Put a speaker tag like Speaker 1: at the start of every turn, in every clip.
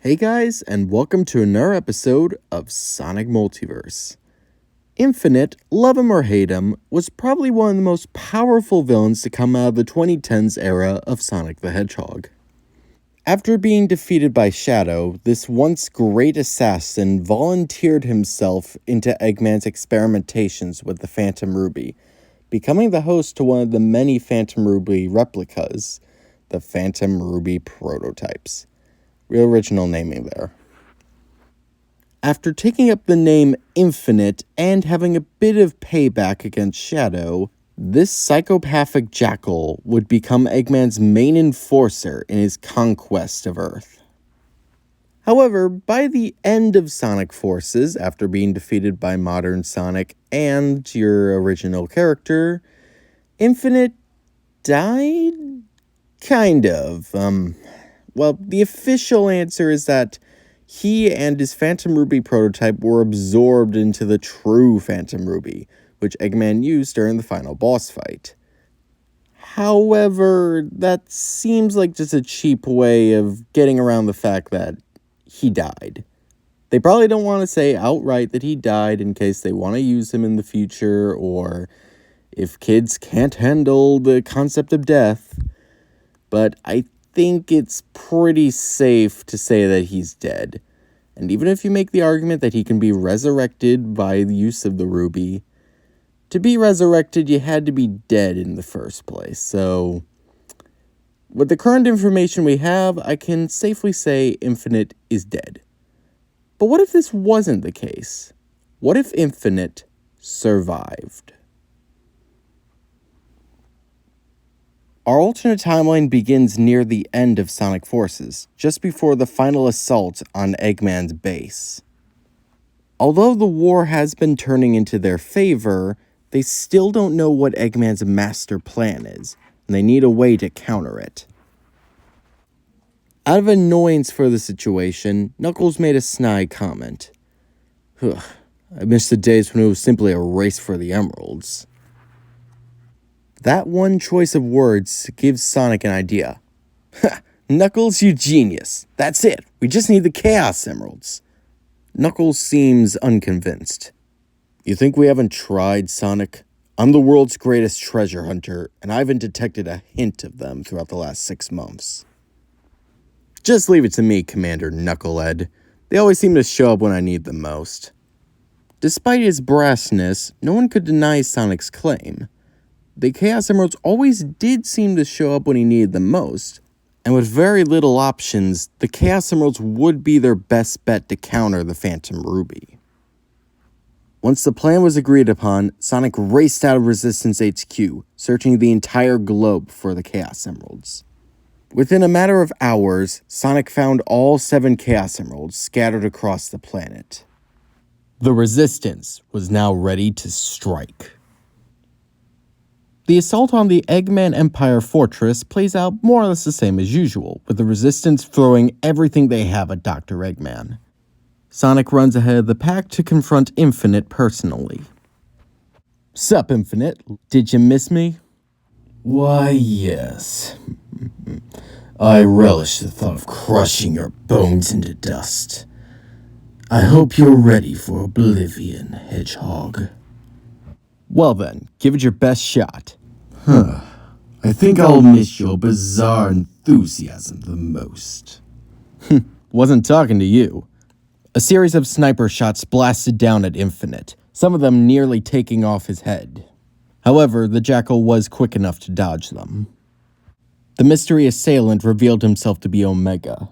Speaker 1: Hey guys, and welcome to another episode of Sonic Multiverse. Infinite, love him or hate him, was probably one of the most powerful villains to come out of the 2010s era of Sonic the Hedgehog. After being defeated by Shadow, this once great assassin volunteered himself into Eggman's experimentations with the Phantom Ruby, becoming the host to one of the many Phantom Ruby replicas, the Phantom Ruby prototypes. Real original naming there. After taking up the name Infinite and having a bit of payback against Shadow, this psychopathic jackal would become Eggman's main enforcer in his conquest of Earth. However, by the end of Sonic Forces, after being defeated by modern Sonic and your original character, Infinite died? Kind of. Well, the official answer is that he and his Phantom Ruby prototype were absorbed into the true Phantom Ruby, which Eggman used during the final boss fight. However, that seems like just a cheap way of getting around the fact that he died. They probably don't want to say outright that he died in case they want to use him in the future, or if kids can't handle the concept of death. But I think it's pretty safe to say that he's dead. And even if you make the argument that he can be resurrected by the use of the ruby, to be resurrected you had to be dead in the first place. So, with the current information we have, I can safely say Infinite is dead. But what if this wasn't the case? What if Infinite survived? Our alternate timeline begins near the end of Sonic Forces, just before the final assault on Eggman's base. Although the war has been turning into their favor, they still don't know what Eggman's master plan is, and they need a way to counter it. Out of annoyance for the situation, Knuckles made a snide comment. I miss the days when it was simply a race for the emeralds. That one choice of words gives Sonic an idea. Ha! Knuckles, you genius. That's it. We just need the Chaos Emeralds. Knuckles seems unconvinced. You think we haven't tried, Sonic? I'm the world's greatest treasure hunter, and I haven't detected a hint of them throughout the last 6 months. Just leave it to me, Commander Knucklehead. They always seem to show up when I need them most. Despite his brassness, no one could deny Sonic's claim. The Chaos Emeralds always did seem to show up when he needed them most, and with very little options, the Chaos Emeralds would be their best bet to counter the Phantom Ruby. Once the plan was agreed upon, Sonic raced out of Resistance HQ, searching the entire globe for the Chaos Emeralds. Within a matter of hours, Sonic found all 7 Chaos Emeralds scattered across the planet. The Resistance was now ready to strike. The assault on the Eggman Empire Fortress plays out more or less the same as usual, with the Resistance throwing everything they have at Dr. Eggman. Sonic runs ahead of the pack to confront Infinite personally. Sup, Infinite? Did you miss me?
Speaker 2: Why, yes. I relish the thought of crushing your bones into dust. I hope you're ready for oblivion, Hedgehog.
Speaker 1: Well then, give it your best shot.
Speaker 2: I think I'll miss your bizarre enthusiasm the most.
Speaker 1: Wasn't talking to you. A series of sniper shots blasted down at Infinite, some of them nearly taking off his head. However, the jackal was quick enough to dodge them. The mystery assailant revealed himself to be Omega.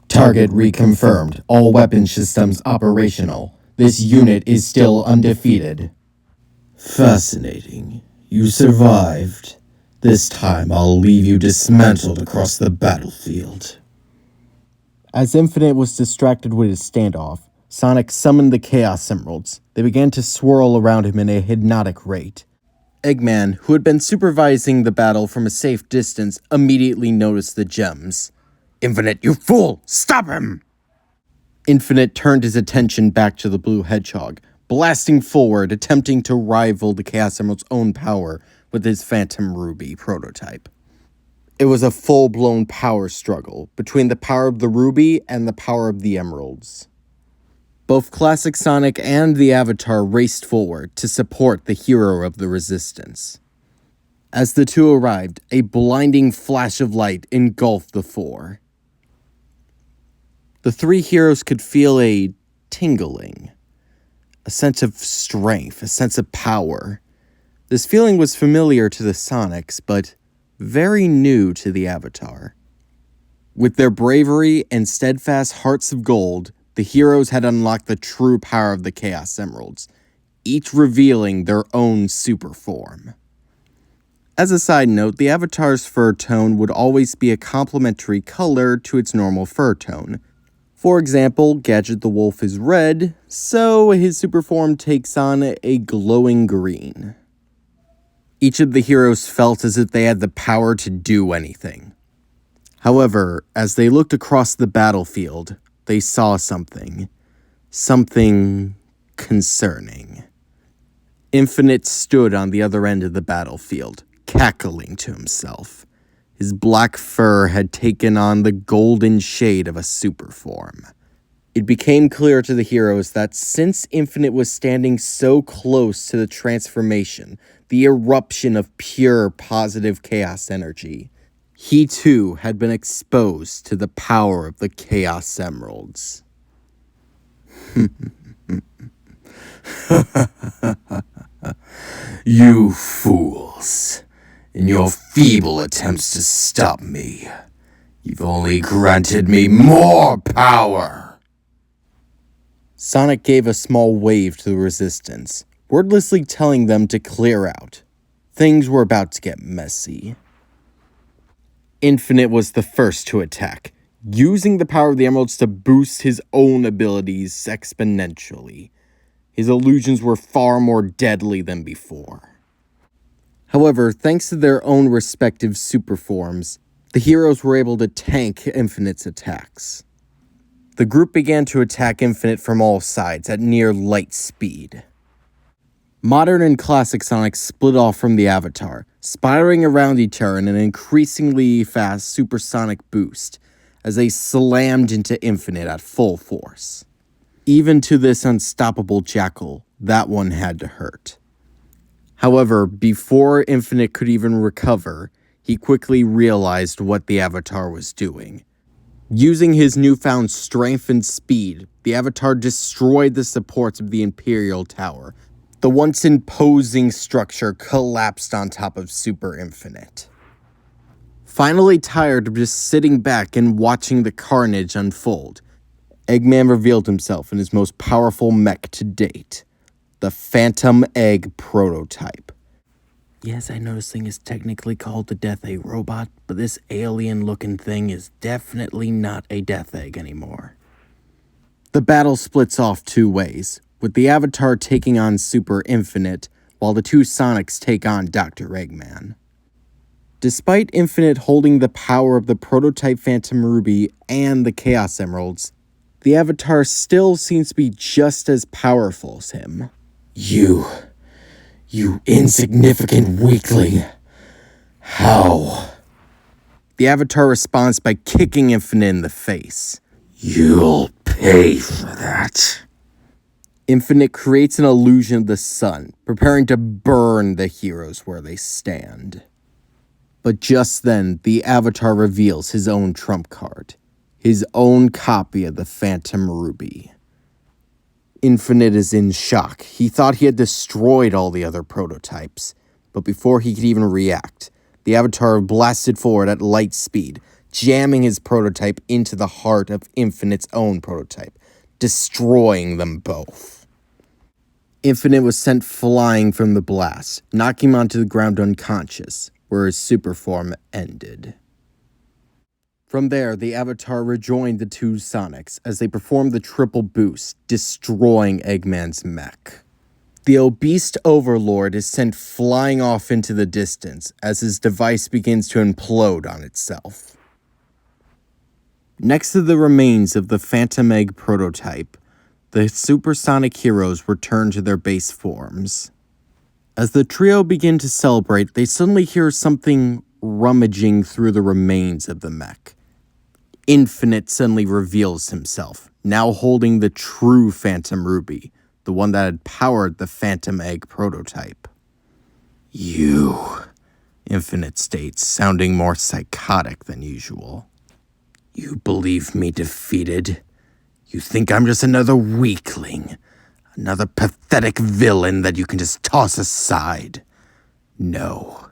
Speaker 2: Target reconfirmed. All weapon systems operational. This unit is still undefeated. Fascinating. You survived. This time I'll leave you dismantled across the battlefield.
Speaker 1: As Infinite was distracted with his standoff, Sonic summoned the Chaos Emeralds. They began to swirl around him in a hypnotic rate. Eggman, who had been supervising the battle from a safe distance, immediately noticed the gems.
Speaker 2: Infinite, you fool! Stop him!
Speaker 1: Infinite turned his attention back to the blue hedgehog, blasting forward, attempting to rival the Chaos Emerald's own power with his Phantom Ruby prototype. It was a full-blown power struggle between the power of the Ruby and the power of the Emeralds. Both Classic Sonic and the Avatar raced forward to support the hero of the Resistance. As the two arrived, a blinding flash of light engulfed the four. The three heroes could feel a tingling, a sense of strength, a sense of power. This feeling was familiar to the Sonics, but very new to the Avatar. With their bravery and steadfast hearts of gold, the heroes had unlocked the true power of the Chaos Emeralds, each revealing their own super form. As a side note, the Avatar's fur tone would always be a complementary color to its normal fur tone. For example, Gadget the Wolf is red, so his super form takes on a glowing green. Each of the heroes felt as if they had the power to do anything. However, as they looked across the battlefield, they saw something concerning. Infinite stood on the other end of the battlefield, cackling to himself. His black fur had taken on the golden shade of a super form. It became clear to the heroes that since Infinite was standing so close to the transformation, the eruption of pure positive chaos energy, he too had been exposed to the power of the Chaos Emeralds.
Speaker 2: You fools. In your feeble attempts to stop me, you've only granted me more power.
Speaker 1: Sonic gave a small wave to the Resistance, wordlessly telling them to clear out. Things were about to get messy. Infinite was the first to attack, using the power of the Emeralds to boost his own abilities exponentially. His illusions were far more deadly than before. However, thanks to their own respective super forms, the heroes were able to tank Infinite's attacks. The group began to attack Infinite from all sides at near light speed. Modern and Classic Sonic split off from the Avatar, spiraling around each other in an increasingly fast supersonic boost as they slammed into Infinite at full force. Even to this unstoppable jackal, that one had to hurt. However, before Infinite could even recover, he quickly realized what the Avatar was doing. Using his newfound strength and speed, the Avatar destroyed the supports of the Imperial Tower. The once imposing structure collapsed on top of Super Infinite. Finally tired of just sitting back and watching the carnage unfold, Eggman revealed himself in his most powerful mech to date, the Phantom Egg prototype. Yes, I know this thing is technically called the Death Egg robot, but this alien-looking thing is definitely not a Death Egg anymore. The battle splits off two ways, with the Avatar taking on Super Infinite, while the two Sonics take on Dr. Eggman. Despite Infinite holding the power of the prototype Phantom Ruby and the Chaos Emeralds, the Avatar still seems to be just as powerful as him.
Speaker 2: You insignificant weakling. How?
Speaker 1: The Avatar responds by kicking Infinite in the face.
Speaker 2: You'll pay for that.
Speaker 1: Infinite creates an illusion of the sun, preparing to burn the heroes where they stand. But just then, the Avatar reveals his own trump card, his own copy of the Phantom Ruby. Infinite is in shock. He thought he had destroyed all the other prototypes, but before he could even react, the Avatar blasted forward at light speed, jamming his prototype into the heart of Infinite's own prototype, destroying them both. Infinite was sent flying from the blast, knocking him onto the ground unconscious, where his super form ended. From there, the Avatar rejoined the two Sonics as they performed the triple boost, destroying Eggman's mech. The obese Overlord is sent flying off into the distance as his device begins to implode on itself. Next to the remains of the Phantom Egg prototype, the supersonic heroes return to their base forms. As the trio begin to celebrate, they suddenly hear something rummaging through the remains of the mech. Infinite suddenly reveals himself, now holding the true Phantom Ruby, the one that had powered the Phantom Egg prototype. "You," Infinite states, sounding more psychotic than usual. "You believe me defeated? You think I'm just another weakling, another pathetic villain that you can just toss aside? No,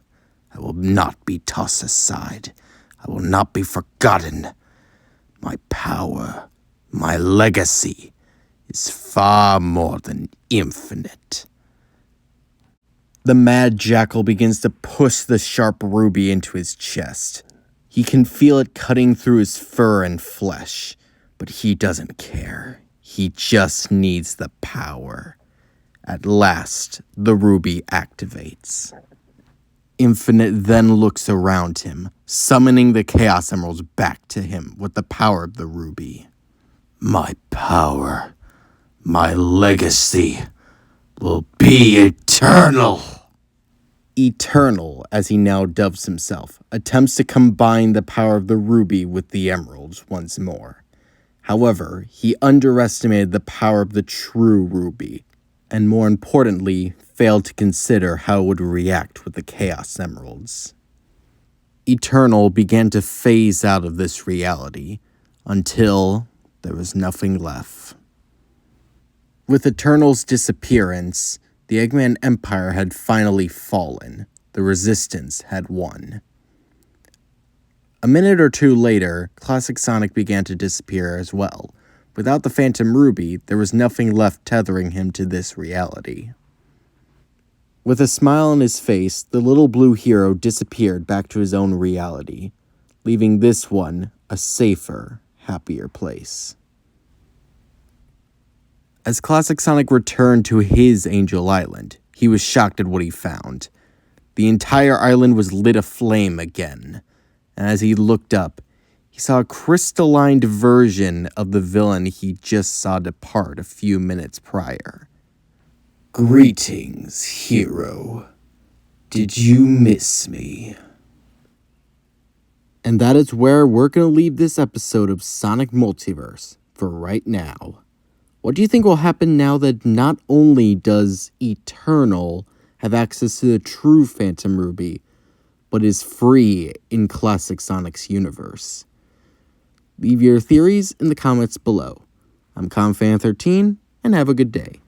Speaker 1: I will not be tossed aside. I will not be forgotten. My power, my legacy, is far more than infinite." The mad jackal begins to push the sharp ruby into his chest. He can feel it cutting through his fur and flesh, but he doesn't care. He just needs the power. At last, the ruby activates. Infinite then looks around him, summoning the Chaos Emeralds back to him with the power of the ruby. "My power, my legacy, will be eternal." Eternal, as he now dubs himself, attempts to combine the power of the ruby with the emeralds once more. However, he underestimated the power of the true ruby, and more importantly, failed to consider how it would react with the Chaos Emeralds. Eternal began to phase out of this reality, until there was nothing left. With Eternal's disappearance, the Eggman Empire had finally fallen. The Resistance had won. A minute or two later, Classic Sonic began to disappear as well. Without the Phantom Ruby, there was nothing left tethering him to this reality. With a smile on his face, the little blue hero disappeared back to his own reality, leaving this one a safer, happier place. As Classic Sonic returned to his Angel Island, he was shocked at what he found. The entire island was lit aflame again, and as he looked up, he saw a crystalline version of the villain he just saw depart a few minutes prior. "Greetings, hero. Did you miss me?" And that is where we're going to leave this episode of Sonic Multiverse for right now. What do you think will happen now that not only does Eternal have access to the true Phantom Ruby, but is free in Classic Sonic's universe? Leave your theories in the comments below. I'm ComFan13, and have a good day.